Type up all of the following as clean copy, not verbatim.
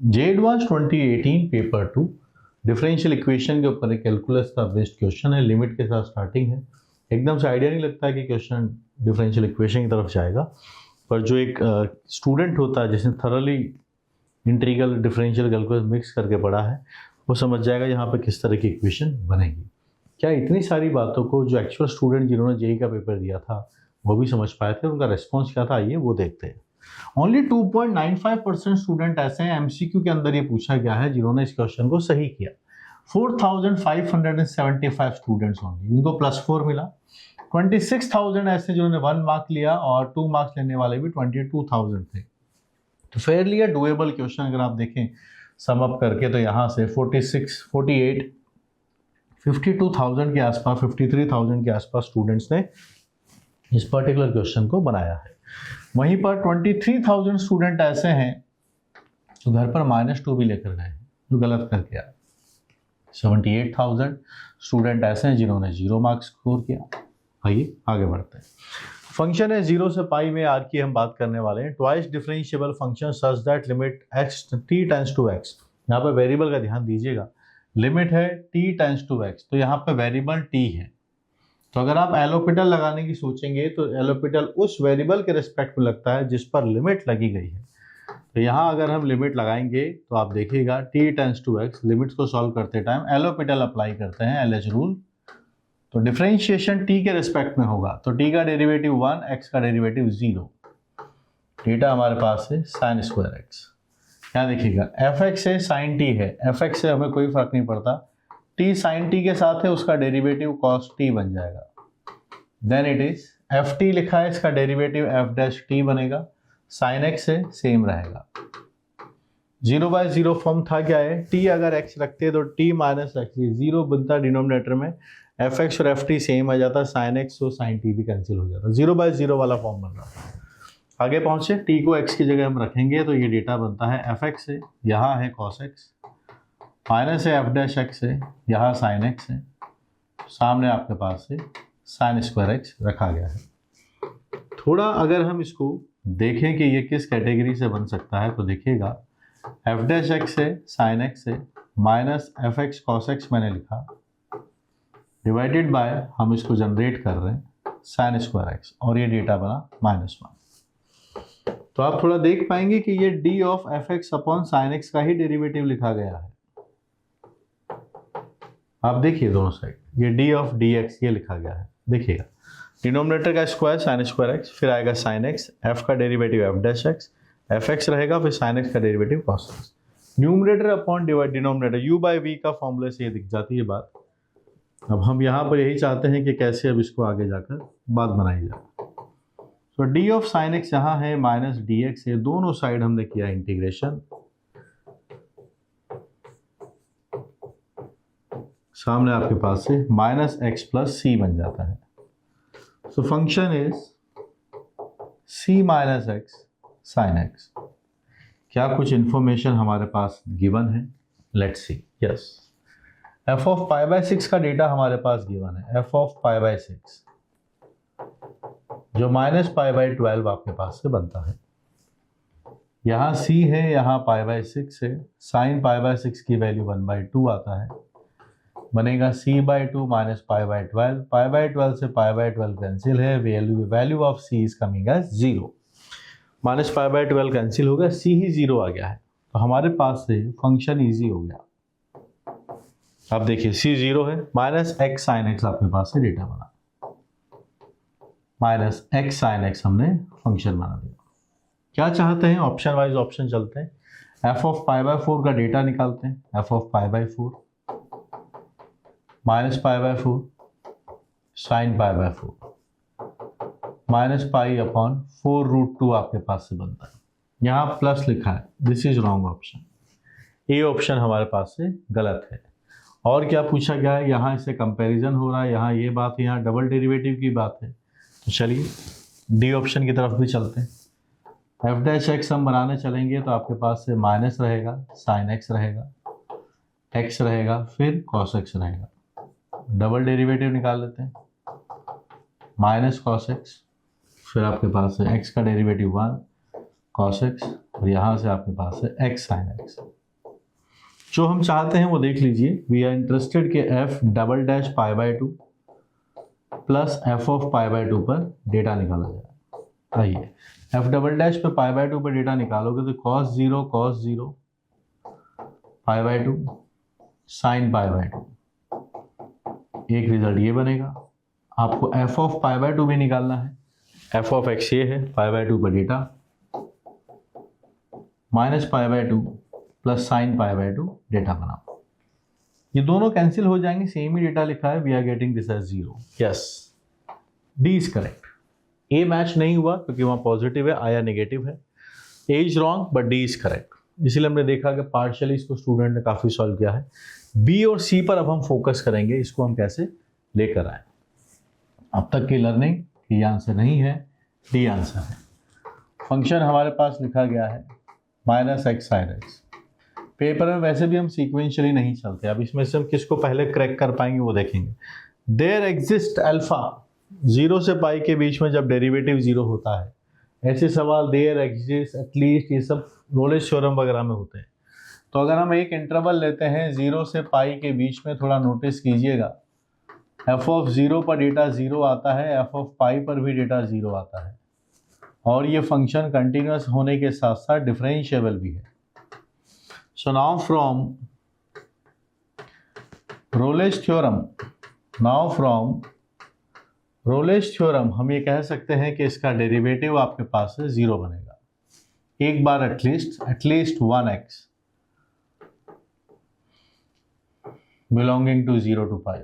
जे advance 2018 paper 2 differential equation के ऊपर एक कैलकुलस का बेस्ड क्वेश्चन है। लिमिट के साथ स्टार्टिंग है। एकदम से आइडिया नहीं लगता है कि क्वेश्चन डिफरेंशियल इक्वेशन की तरफ जाएगा, पर जो एक स्टूडेंट होता है जिसने thoroughly integral differential calculus mix करके पढ़ा है, वो समझ जाएगा यहाँ पे किस तरह की इक्वेशन बनेगी। क्या इतनी सारी बातों को जो एक्चुअल स्टूडेंट जिन्होंने जेई का पेपर दिया था वो भी समझ पाए थे, उनका रिस्पॉन्स क्या था, आइए वो देखते हैं। ओनली 2.95% स्टूडेंट ऐसे हैं, एमसीक्यू के अंदर ये पूछा गया है, जिन्होंने इस क्वेश्चन को सही किया। 4575 स्टूडेंट्स ओनली, इनको +4 मिला। 26,000 ऐसे जिन्होंने 1 मार्क लिया और 2 मार्क्स लेने वाले भी 22,000 थे। तो फेयरली डुएबल क्वेश्चन अगर आप देखें सम अप करके, तो यहाँ से 46, 48, 52,000 के आसपास, 53,000 के आसपास स्टूडेंट्स ने इस पर्टिकुलर क्वेश्चन को बनाया है। वहीं पर 23,000 स्टूडेंट ऐसे हैं जो घर पर -2 भी लेकर गए हैं, जो गलत करके आए। 78,000 स्टूडेंट ऐसे हैं जिन्होंने 0 मार्क्स स्कोर किया। आइए आगे बढ़ते हैं। फंक्शन है 0 से पाई में, आर की हम बात करने वाले हैं। Twice differentiable function such that limit x t tends to x। यहाँ पर वेरिएबल का ध्यान दीजिएगा, लिमिट है t टेंड्स टू x, तो यहाँ पे वेरिएबल t है। तो अगर आप एलोपिटल लगाने की सोचेंगे तो एलोपिटल उस वेरिएबल के रिस्पेक्ट में लगता है जिस पर लिमिट लगी गई है। तो यहाँ अगर हम लिमिट लगाएंगे तो आप देखिएगा t tends to x, limits को सॉल्व करते टाइम एलोपिटल अप्लाई करते हैं, LH रूल। तो डिफरेंशिएशन t के रिस्पेक्ट में होगा, तो t का डेरिवेटिव 1, x का डेरिवेटिव 0। थीटा हमारे पास है sin स्क्वायर x। यहाँ देखिएगा fx है sin t है, fx से हमें कोई फर्क नहीं पड़ता, t sin t के साथ है, उसका डेरिवेटिव cos t बन जाएगा। देन इट इज ft लिखा है, इसका डेरिवेटिव f डैश t बनेगा, sin x है सेम रहेगा। 0/0 फॉर्म था, क्या है, t अगर x रखते तो t माइनस x, 0 बनता डिनोमिनेटर में, fx और ft सेम आ जाता, sin x और sin t भी कैंसिल हो जाता, 0/0 वाला फॉर्म बन रहा था। आगे पहुंचे, t को x की जगह हम रखेंगे तो ये डेटा बनता है fx है, यहाँ है cos x, माइनस है f डैश x है, यहाँ sin x है, सामने आपके पास है sin स्क्वायर x रखा गया है। थोड़ा अगर हम इसको देखें कि ये किस कैटेगरी से बन सकता है, तो देखिएगा f डैश x है, sin x है, माइनस fx cos x मैंने लिखा, डिवाइडेड बाय हम इसको जनरेट कर रहे हैं sin स्क्वायर x, और ये डेटा बना -1। तो आप थोड़ा देख पाएंगे कि ये d of fx upon sin x का ही डेरिवेटिव लिखा गया है। आप देखिए दोनों साइड, ये d ऑफ dx ये लिखा गया है। देखिएगा डिनोमिनेटर का स्क्वायर sin स्क्वायर x, फिर आएगा sin x, f का derivative f dash x, fx रहेगा, फिर sin x का derivative cos x। Numerator upon denominator, u by v का फॉर्मूले से ये दिख जाती है बात। अब हम यहाँ पर यही चाहते हैं कि कैसे अब इसको आगे जाकर बात बनाई जाए। तो d ऑफ sin x यहाँ है, माइनस dx है, दोनों साइड हमने किया इंटीग्रेशन, सामने आपके पास से माइनस x प्लस c बन जाता है। So function is c minus x sin x। क्या कुछ इंफॉर्मेशन हमारे पास गिवन है? Let's see. Yes, f of π/6 का डेटा हमारे पास गिवन है, f ऑफ π/6 जो -π/12 आपके पास से बनता है। यहाँ c है, यहाँ π/6 है, sin π/6 की वैल्यू 1/2 आता है, बनेगा c/2 माइनस π/12, π/12 से π/12 कैंसिल है, value of c is coming as 0, minus π/12 cancel हो गया, c ही 0 आ गया है। तो हमारे पास से फंक्शन इजी हो गया। अब देखिए c 0 है, माइनस x sin x आपके पास से डेटा बना, माइनस x sin x हमने फंक्शन बना दिया। क्या चाहते हैं, ऑप्शन वाइज ऑप्शन चलते हैं। f ऑफ π/4 का डेटा निकालते हैं, f of π/4 minus π/4 sine π/4 minus pi upon 4√2 आपके पास से बनता है। यहाँ प्लस लिखा है, दिस इज रॉन्ग ऑप्शन, ये ऑप्शन हमारे पास से गलत है। और क्या पूछा गया है, यहाँ इससे कंपैरिजन हो रहा है, यहाँ ये बात है, यहाँ डबल डेरिवेटिव की बात है। तो चलिए डी ऑप्शन की तरफ भी चलते हैं। f डैश x हम बनाने चलेंगे तो आपके पास से माइनस रहेगा, साइन x रहेगा, x रहेगा, फिर cos x रहेगा। डबल डेरिवेटिव निकाल लेते हैं, माइनस cos x, फिर आपके पास है x का डेरिवेटिव 1, cos x और यहाँ से आपके पास है x sin x। जो हम चाहते हैं वो देख लीजिए, वी आर इंटरेस्टेड कि f double dash pi by 2 plus f of pi by 2 पर डेटा निकाला जाए। आइए f डबल डैश पे पाई बाय 2 पर डेटा निकालोगे तो cos 0 pi by 2 sine pi by 2, एक रिजल्ट ये बनेगा। आपको f ऑफ पाई बाय 2 भी निकालना है, f ऑफ x ये है, पाई बाय 2 पर data minus pi by 2 plus sine pi by 2 data बनाओ। ये दोनों कैंसिल हो जाएंगे, सेम ही डेटा लिखा है, we are getting this as 0। Yes, D is correct. A match नहीं हुआ क्योंकि वहाँ पॉजिटिव है, आया नेगेटिव है। A is wrong but D is correct. इसीलिए हमने देखा कि पार्शियली इसको स्टूडेंट ने काफ़ी सॉल्व किया है। बी और सी पर अब हम फोकस करेंगे, इसको हम कैसे लेकर आए। अब तक की लर्निंग ये आंसर नहीं है, डी आंसर है। फंक्शन हमारे पास लिखा गया है minus x sine x. Paper में वैसे भी हम सीक्वेंशियली नहीं चलते, अब इसमें से हम किसको पहले क्रैक कर पाएंगे वो देखेंगे। देयर एग्जिस्ट अल्फा, 0 से पाई के बीच में जब डेरिवेटिव 0 होता है, ऐसे सवाल देयर एग्जिस्ट एटलीस्ट, ये सब रोलेज थ्योरम वगैरह में होते हैं। तो अगर हम एक इंटरवल लेते हैं 0 से पाई के बीच में, थोड़ा नोटिस कीजिएगा, f ऑफ 0 पर डेटा 0 आता है, f ऑफ पाई पर भी डेटा 0 आता है, और ये फंक्शन कंटिन्यूस होने के साथ साथ डिफरेंशिएबल भी है। So now from Rolle's theorem हम ये कह सकते हैं कि इसका डेरिवेटिव आपके पास से 0 बनेगा। एक बार एटलीस्ट 1x बिलोंगिंग टू 0 to पाई,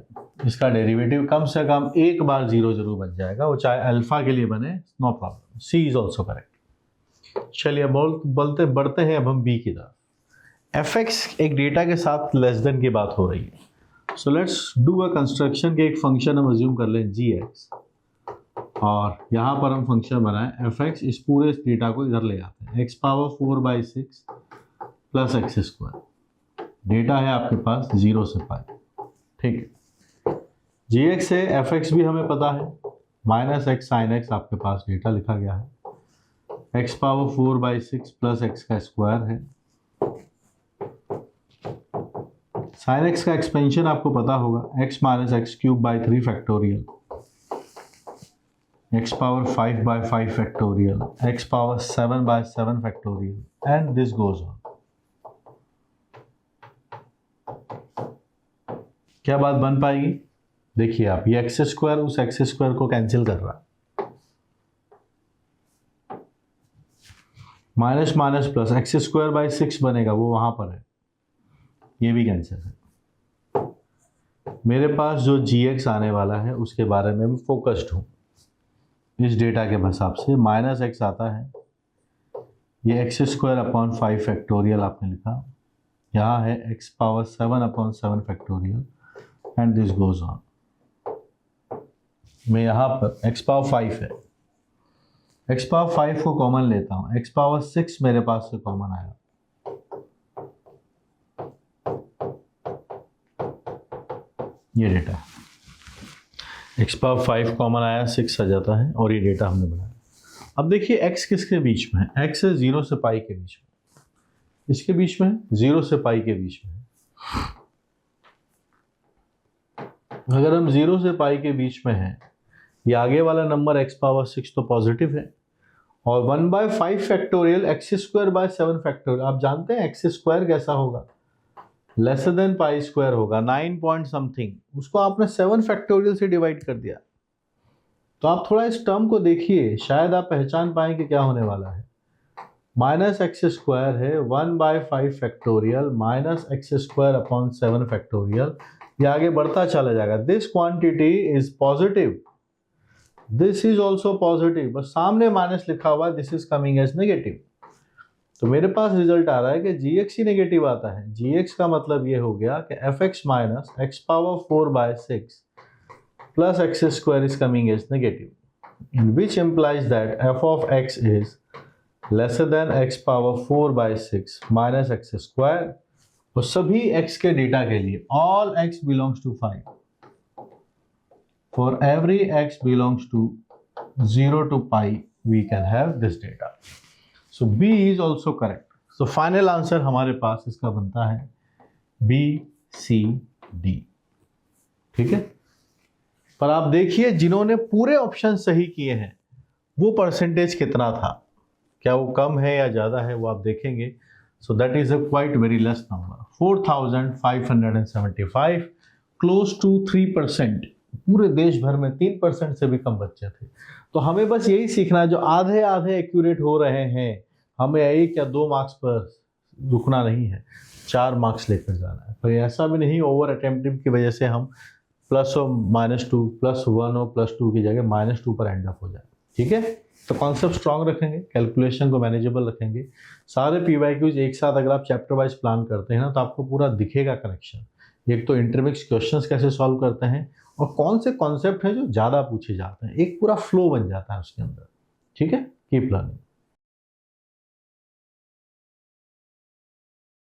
इसका डेरिवेटिव कम से कम एक बार 0 जरूर बन जाएगा, वो चाहे अल्फा के लिए बने, no problem. C is also correct. चलिए बढ़ते हैं अब हम बी की तरफ। fx एक डेटा के साथ लेस देन की बात हो रही है। So let's do a construction के एक फंक्शन हम अज्यूम कर लें gx, और यहाँ पर हम फंक्शन बनाएं fx, इस पूरे डेटा को इधर ले आते हैं, x power 4/6 plus x square. Data है आपके पास 0 से पाई, ठीक है। gx से fx भी हमें पता है, माइनस एक्स साइन एक्स आपके पास डेटा लिखा गया है, x पावर 4/6 प्लस एक्स का स्क्वायर है। साइन एक्स का एक्सपेंशन आपको पता होगा, x minus x cube by 3 factorial, x power 5/5 factorial, x power 7/7 factorial, and this goes on. क्या बात बन पाएगी? देखिए आप, ये एक्स स्क्वायर उस एक्स स्क्वायर को कैंसिल कर रहा है, minus minus plus x square by 6 बनेगा, वो वहां पर है, ये भी कैंसिल है। मेरे पास जो gx आने वाला है उसके बारे में भी फोकस्ड हूँ। इस डेटा के हिसाब से माइनस एक्स आता है, ये एक्स स्क्वायर अपॉन 5 फैक्टोरियल आपने लिखा, यहाँ है x power 7/7 factorial, and this goes on. मैं यहाँ पर x पावर 5 है, x पावर 5 को कॉमन लेता हूँ, x पावर 6 मेरे पास से कॉमन आया, ये डेटा है। x पावर 5 कॉमन आया, 6 आ जाता है, और ये डेटा हमने बनाया। अब देखिए x किसके बीच में है, x है 0 से पाई के बीच में, इसके बीच में 0 से पाई के बीच में। अगर हम 0 से पाई के बीच में हैं, ये आगे वाला नंबर x पावर 6 तो पॉजिटिव है, और 1/5 factorial x square by 7 factorial, आप जानते हैं एक्स स्क्वायर कैसा होगा, लेसर देन पाई स्क्वायर होगा, 9 पॉइंट समथिंग, उसको आपने 7 फैक्टोरियल से डिवाइड कर दिया। तो आप थोड़ा इस टर्म को देखिए, शायद आप पहचान पाएं कि क्या होने वाला है। माइनस एक्स स्क्वायर है 1/5 factorial minus x square upon 7 factorial, ये आगे बढ़ता चला जाएगा। This quantity is positive, this is also positive, बस सामने माइनस लिखा हुआ है, this is coming as negative. तो मेरे पास रिजल्ट आ रहा है कि gx ही नेगेटिव आता है। gx का मतलब ये हो गया कि fx minus x power 4/6 plus x square is coming as negative, in which implies that f of x is lesser than x power 4/6 minus x square. और सभी x के डेटा के लिए, all x belongs to 5, for every x belongs to 0 to pi we can have this data। So B is also correct. So final answer हमारे पास इसका बनता है बी सी डी। ठीक है, पर आप देखिए जिन्होंने पूरे ऑप्शन सही किए हैं वो परसेंटेज कितना था, क्या वो कम है या ज़्यादा है वो आप देखेंगे। So that is a quite very less number, 4575, close to 3%। पूरे देश भर में 3% से भी कम बच्चे थे। तो हमें बस यही सीखना है, जो आधे आधे एक्यूरेट हो रहे हैं हमें 1 या 2 मार्क्स पर रुकना नहीं है, 4 मार्क्स लेकर जाना है। पर ऐसा भी नहीं ओवर अटेम्प्टिव की वजह से हम प्लस और -2, +1 और +2 की जगह -2 पर एंड अप हो जाए। ठीक है, तो कॉन्सेप्ट स्ट्रांग रखेंगे, कैलकुलेशन को मैनेजेबल रखेंगे। सारे PYQs एक साथ अगर आप चैप्टर वाइज प्लान करते हैं ना तो आपको पूरा दिखेगा कनेक्शन। एक तो इंटरमिक्स क्वेश्चंस कैसे सॉल्व करते हैं और कौन से कॉन्सेप्ट हैं जो ज़्यादा पूछे जाते हैं, एक पूरा फ्लो बन जाता है उसके अंदर। ठीक है, कीप लर्निंग।